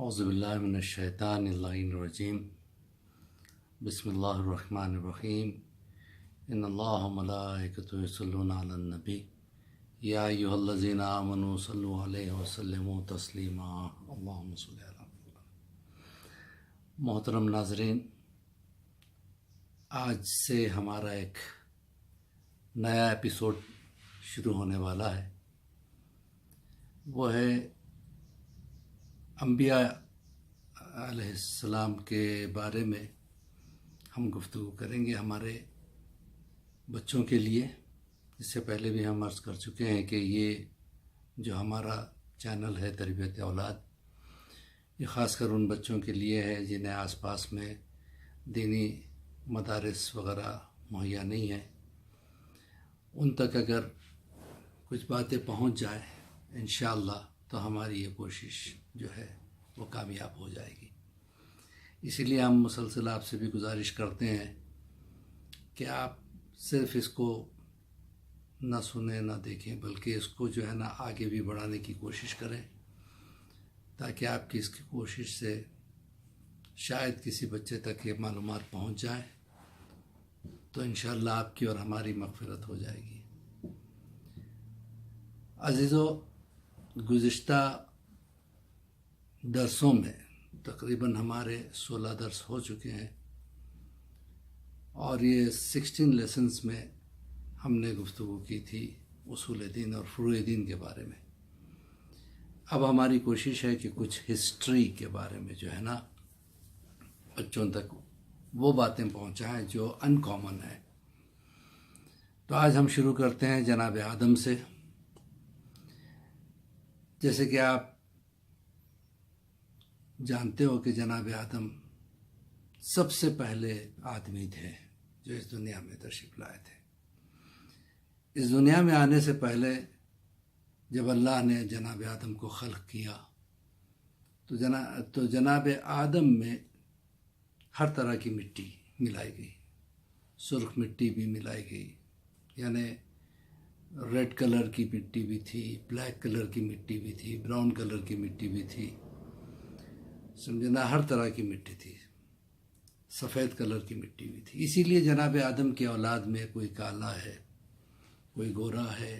اعوذ باللہ من الشیطان اللعین الرجیم بسم اللہ الرحمن الرحیم ان اللہ ملائکتہ یصلون علی النبی یا ایھا الذین آمنوا صلوا علیہ وسلموا تسلیما اللہم صلی علی محمد۔ محترم ناظرین، آج سے ہمارا ایک نیا ایپیسوڈ شروع ہونے والا ہے۔ وہ ہے انبیاء علیہ السلام کے بارے میں ہم گفتگو کریں گے ہمارے بچوں کے لیے۔ اس سے پہلے بھی ہم عرض کر چکے ہیں کہ یہ جو ہمارا چینل ہے تربیت اولاد، یہ خاص کر ان بچوں کے لیے ہے جنہیں آس پاس میں دینی مدارس وغیرہ مہیا نہیں ہیں۔ ان تک اگر کچھ باتیں پہنچ جائیں انشاءاللہ تو ہماری یہ کوشش جو ہے وہ کامیاب ہو جائے گی۔ اسی لیے ہم مسلسل آپ سے بھی گزارش کرتے ہیں کہ آپ صرف اس کو نہ سنیں نہ دیکھیں، بلکہ اس کو جو ہے نا آگے بھی بڑھانے کی کوشش کریں، تاکہ آپ کی اس کی کوشش سے شاید کسی بچے تک یہ معلومات پہنچ جائیں تو انشاءاللہ آپ کی اور ہماری مغفرت ہو جائے گی۔ عزیزو، گزشتہ درسوں میں تقریباً ہمارے 16 درس ہو چکے ہیں، اور یہ 16 لیسنز میں ہم نے گفتگو کی تھی اصول دین اور فروع دین کے بارے میں۔ اب ہماری کوشش ہے کہ کچھ ہسٹری کے بارے میں جو ہے نا بچوں تک وہ باتیں پہنچائیں جو ان کامن ہیں۔ تو آج ہم شروع کرتے ہیں جناب آدم سے۔ جیسے کہ آپ جانتے ہو کہ جناب آدم سب سے پہلے آدمی تھے جو اس دنیا میں تشریف لائے تھے۔ اس دنیا میں آنے سے پہلے جب اللہ نے جناب آدم کو خلق کیا تو جناب آدم میں ہر طرح کی مٹی ملائی گئی۔ سرخ مٹی بھی ملائی گئی، یعنی ریڈ کلر کی مٹی بھی تھی، بلیک کلر کی مٹی بھی تھی، براؤن کلر کی مٹی بھی تھی، سمجھنا ہر طرح کی مٹی تھی، سفید کلر کی مٹی بھی تھی۔ اسی لیے جناب آدم کی اولاد میں کوئی کالا ہے، کوئی گورا ہے،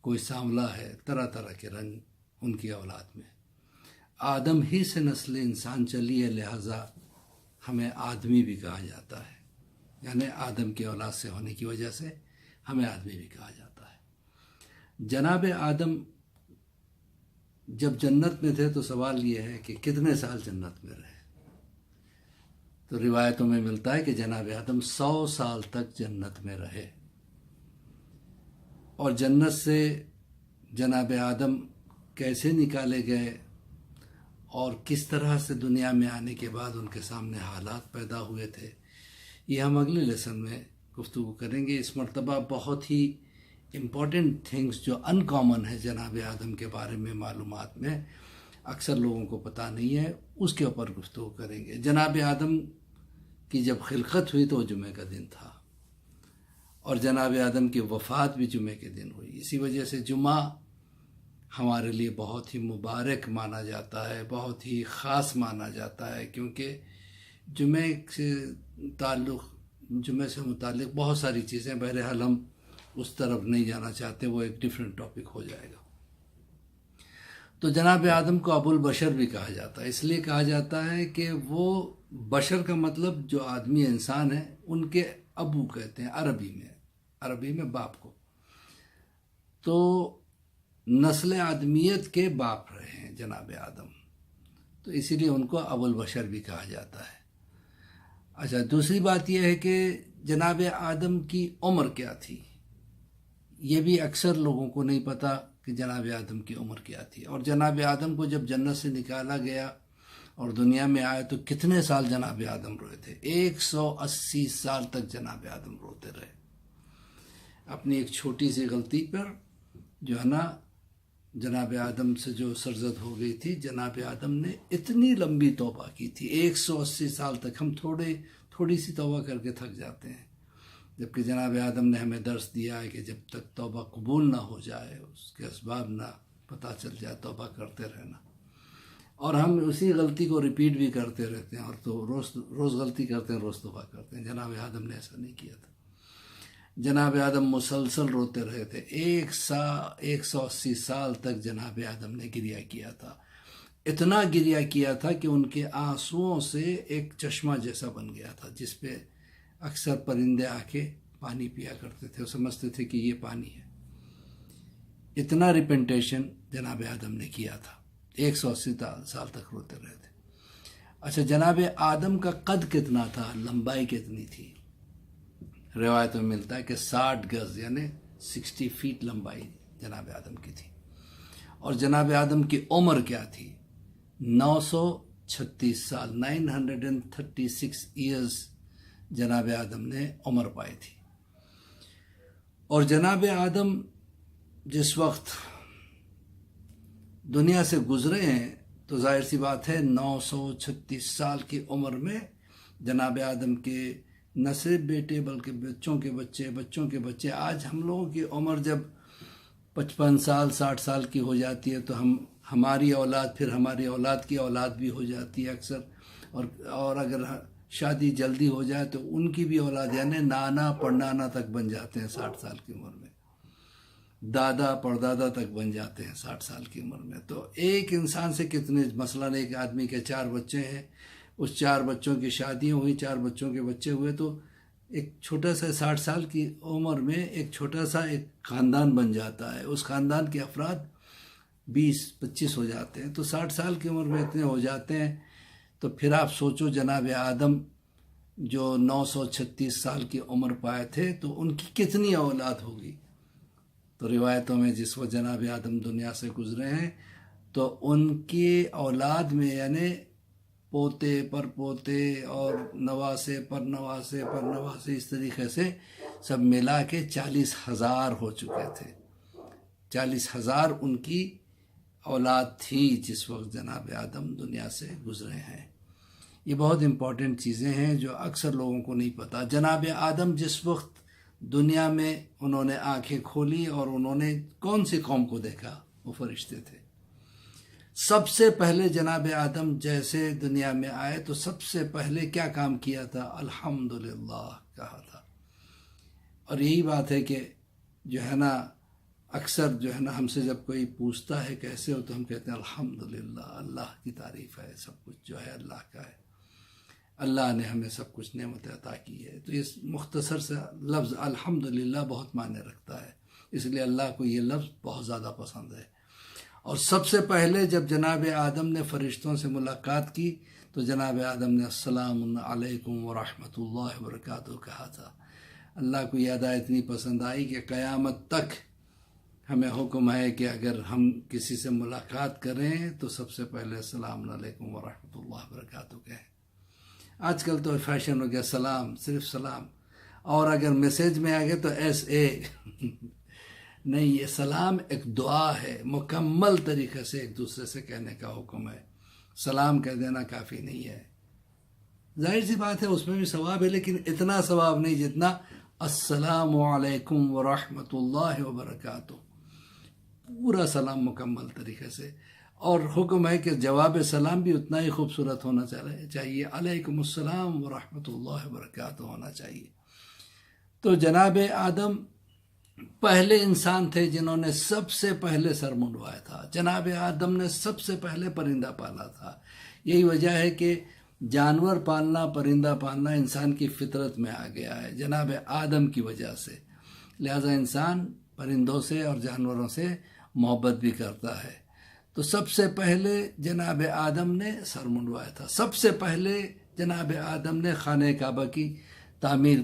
کوئی سانولا ہے، طرح طرح کے رنگ ان کی اولاد میں۔ آدم ہی سے نسل انسان چلی ہے، لہٰذا ہمیں آدمی بھی کہا جاتا ہے، یعنی آدم کی اولاد سے ہونے کی وجہ سے ہمیں آدمی بھی کہا جاتا ہے۔ جناب آدم جب جنت میں تھے تو سوال یہ ہے کہ کتنے سال جنت میں رہے؟ تو روایتوں میں ملتا ہے کہ جناب آدم 100 سال تک جنت میں رہے، اور جنت سے جناب آدم کیسے نکالے گئے اور کس طرح سے دنیا میں آنے کے بعد ان کے سامنے حالات پیدا ہوئے تھے، یہ ہم اگلے لیسن میں گفتگو کریں گے۔ اس مرتبہ بہت ہی امپورٹنٹ تھنگس جو ان کامن ہے جناب آدم کے بارے میں معلومات میں، اکثر لوگوں کو پتہ نہیں ہے، اس کے اوپر گفتگو کریں گے۔ جناب آدم کی جب خلقت ہوئی تو وہ جمعہ کا دن تھا، اور جناب آدم کی وفات بھی جمعے کے دن ہوئی۔ اسی وجہ سے جمعہ ہمارے لیے بہت ہی مبارک مانا جاتا ہے، بہت ہی خاص مانا جاتا ہے، کیونکہ جمعے سے متعلق بہت ساری چیزیں، بہرحال ہم اس طرف نہیں جانا چاہتے، وہ ایک ڈیفرنٹ ٹاپک ہو جائے گا۔ تو جناب آدم کو ابو البشر بھی کہا جاتا ہے، اس لیے کہا جاتا ہے کہ وہ بشر کا مطلب جو آدمی انسان ہے ان کے ابو کہتے ہیں عربی میں باپ کو۔ تو نسل آدمیت کے باپ رہے ہیں جناب آدم، تو اسی لیے ان کو ابو البشر بھی کہا جاتا ہے۔ اچھا، دوسری بات یہ ہے کہ جناب آدم کی عمر کیا تھی، یہ بھی اکثر لوگوں کو نہیں پتہ کہ جناب آدم کی عمر کیا تھی، اور جناب آدم کو جب جنت سے نکالا گیا اور دنیا میں آئے تو کتنے سال جناب آدم روئے تھے؟ 180 سال تک جناب آدم روتے رہے اپنی ایک چھوٹی سی غلطی پر، جو ہے نا جناب آدم سے جو سرزد ہو گئی تھی۔ جناب آدم نے اتنی لمبی توبہ کی تھی، 180 سال تک۔ ہم تھوڑی سی توبہ کر کے تھک جاتے ہیں، جبکہ جناب آدم نے ہمیں درس دیا ہے کہ جب تک توبہ قبول نہ ہو جائے، اس کے اسباب نہ پتہ چل جائے، توبہ کرتے رہنا۔ اور ہم اسی غلطی کو ریپیٹ بھی کرتے رہتے ہیں، اور تو روز غلطی کرتے ہیں، روز توبہ کرتے ہیں۔ جناب آدم نے ایسا نہیں کیا تھا۔ جناب آدم مسلسل روتے رہے تھے، 180 سال تک جناب آدم نے گریہ کیا تھا۔ اتنا گریہ کیا تھا کہ ان کے آنسوؤں سے ایک چشمہ جیسا بن گیا تھا، جس پہ اکثر پرندے آ کے پانی پیا کرتے تھے، وہ سمجھتے تھے کہ یہ پانی ہے۔ اتنا ریپینٹیشن جناب آدم نے کیا تھا، 180 سال تک روتے رہے تھے۔ اچھا، جناب آدم کا قد کتنا تھا، لمبائی کتنی تھی؟ روایت میں ملتا ہے کہ 60 گز یعنی 60 فیٹ لمبائی جناب آدم کی تھی۔ اور جناب آدم کی عمر کیا تھی؟ 936 سال، 936 ایئرز جناب آدم نے عمر پائی تھی۔ اور جناب آدم جس وقت دنیا سے گزرے ہیں تو ظاہر سی بات ہے 936 سال کی عمر میں جناب آدم کے نہ صرف بیٹے بلکہ بچوں کے بچے، بچوں کے بچے، آج ہم لوگوں کی عمر جب 55 سال 60 سال کی ہو جاتی ہے تو ہماری اولاد، پھر ہماری اولاد کی اولاد بھی ہو جاتی ہے اکثر، اور اگر شادی جلدی ہو جائے تو ان کی بھی اولاد، یعنی نانا پڑنانا تک بن جاتے ہیں 60 سال کی عمر میں، دادا پردادا تک بن جاتے ہیں 60 سال کی عمر میں۔ تو ایک انسان سے کتنے، مثلاً ایک آدمی کے 4 بچے ہیں، اس 4 بچوں کی شادیاں ہوئی، 4 بچوں کے بچے ہوئے، تو ایک چھوٹا سا 60 سال کی عمر میں ایک چھوٹا سا ایک خاندان بن جاتا ہے، اس خاندان کے افراد 20-25 ہو جاتے ہیں۔ تو 60 سال کی عمر میں اتنے ہو جاتے ہیں، تو پھر آپ سوچو جناب آدم جو 936 سال کی عمر پائے تھے تو ان کی کتنی اولاد ہوگی۔ تو روایتوں میں جس وقت جناب آدم دنیا سے گزرے ہیں تو ان کی اولاد میں یعنی پوتے پر پوتے اور نواسے پر نواسے پر نواسے، اس طریقے سے سب ملا کے 40,000 ہو چکے تھے۔ 40,000 ان کی اولاد تھی جس وقت جناب آدم دنیا سے گزرے ہیں۔ یہ بہت امپورٹنٹ چیزیں ہیں جو اکثر لوگوں کو نہیں پتہ۔ جناب آدم جس وقت دنیا میں انہوں نے آنکھیں کھولی اور انہوں نے کون سی قوم کو دیکھا؟ وہ فرشتے تھے۔ سب سے پہلے جناب آدم جیسے دنیا میں آئے تو سب سے پہلے کیا کام کیا تھا؟ الحمدللہ کہا تھا۔ اور یہی بات ہے کہ جو ہے نا اکثر جو ہے نا ہم سے جب کوئی پوچھتا ہے کیسے ہو تو ہم کہتے ہیں الحمدللہ، اللہ کی تعریف ہے، سب کچھ جو ہے اللہ کا ہے، اللہ نے ہمیں سب کچھ نعمت عطا کی ہے۔ تو اس مختصر سے لفظ الحمدللہ بہت معنی رکھتا ہے، اس لیے اللہ کو یہ لفظ بہت زیادہ پسند ہے۔ اور سب سے پہلے جب جناب آدم نے فرشتوں سے ملاقات کی تو جناب آدم نے السلام علیکم ورحمۃ اللہ وبرکاتہ کہا تھا۔ اللہ کو یہ ادا اتنی پسند آئی کہ قیامت تک ہمیں حکم ہے کہ اگر ہم کسی سے ملاقات کریں تو سب سے پہلے السلام علیکم ورحمۃ اللہ وبرکاتہ کہیں۔ آج کل تو فیشن ہو گیا سلام، صرف سلام، اور اگر میسیج میں آ گئے تو SA نہیں، یہ سلام ایک دعا ہے، مکمل طریقے سے ایک دوسرے سے کہنے کا حکم ہے، سلام کہہ دینا کافی نہیں ہے۔ ظاہر سی بات ہے اس میں بھی ثواب ہے، لیکن اتنا ثواب نہیں جتنا السلام علیکم ورحمۃ اللہ وبرکاتہ، پورا سلام مکمل طریقے سے۔ اور حکم ہے کہ جواب سلام بھی اتنا ہی خوبصورت ہونا چاہیے، علیکم السلام ورحمۃ اللہ وبرکاتہ ہونا چاہیے۔ تو جناب آدم پہلے انسان تھے جنہوں نے سب سے پہلے سر منڈوایا تھا، جناب آدم نے سب سے پہلے پرندہ پالا تھا۔ یہی وجہ ہے کہ جانور پالنا، پرندہ پالنا انسان کی فطرت میں آ گیا ہے جناب آدم کی وجہ سے، لہذا انسان پرندوں سے اور جانوروں سے محبت بھی کرتا ہے۔ تو سب سے پہلے جناب آدم نے سر منڈوایا تھا، سب سے پہلے جناب آدم نے خانہ کعبہ کی تعمیر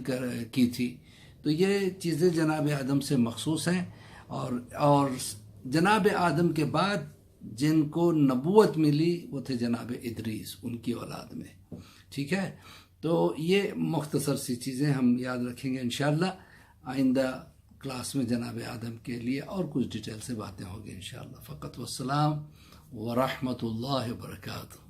کی تھی۔ تو یہ چیزیں جناب آدم سے مخصوص ہیں، اور جناب آدم کے بعد جن کو نبوت ملی وہ تھے جناب ادریس، ان کی اولاد میں، ٹھیک ہے۔ تو یہ مختصر سی چیزیں ہم یاد رکھیں گے انشاءاللہ۔ آئندہ کلاس میں جناب آدم کے لیے اور کچھ ڈیٹیل سے باتیں ہوں گی انشاءاللہ۔ فقط والسلام ورحمۃ اللہ وبرکاتہ۔